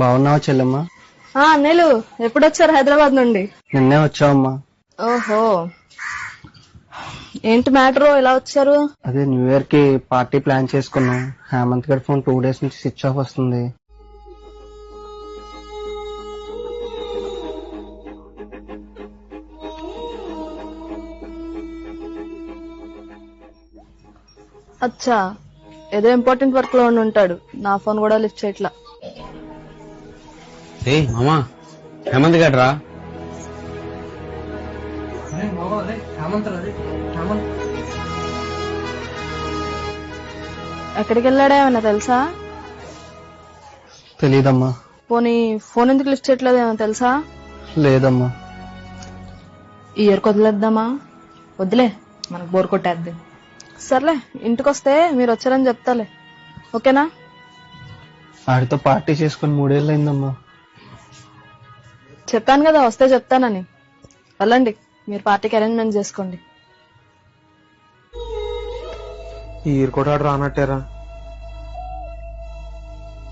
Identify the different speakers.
Speaker 1: బాగున్నావా చెల్లెమ్మా?
Speaker 2: అన్నయ్యలు ఎప్పుడొచ్చారు హైదరాబాద్ నుండి?
Speaker 1: నిన్నే వచ్చావమ్మా.
Speaker 2: ఓహో, ఏంటి మ్యాటర్, ఎలా వచ్చారు?
Speaker 1: అదే న్యూ ఇయర్ కి పార్టీ ప్లాన్ చేసుకున్నాం. హేమంత్ గడి ఫోన్ 2 days నుంచి స్విచ్ ఆఫ్ వస్తుంది.
Speaker 2: అచ్చా, ఏదో ఇంపార్టెంట్ వర్క్ లో ఉండి ఉంటాడు. నా ఫోన్ కూడా లిఫ్ట్ చేయట్లా.
Speaker 3: మామా హేమంత్ గడ్రా.
Speaker 2: ఎక్కడికి వెళ్ళాడా ఏమన్నా తెలుసా?
Speaker 1: తెలీదమ్మా.
Speaker 2: పోనీ ఫోన్ ఎందుకు లిఫ్ట్ చేయట్లేదు ఏమన్నా తెలుసా?
Speaker 1: లేదమ్మా.
Speaker 2: ఈ ఇయర్ వదిలేద్దామా?
Speaker 4: వద్దులే, మనకు బోర్ కొట్టేద్ది.
Speaker 2: సర్లే, ఇంటికి వస్తే మీరు వచ్చారని చెప్తాలే, ఓకేనా?
Speaker 1: ఆడితో పార్టీ చేసుకుని 3 ఏళ్ళు అయిందమ్మా.
Speaker 2: చెప్పాను కదా వస్తే చెప్తానని. వెళ్ళండి, మీరు పార్టీకి అరేంజ్మెంట్ చేసుకోండి.
Speaker 1: ఈ ఇయర్ కూడా రానట్టేరా.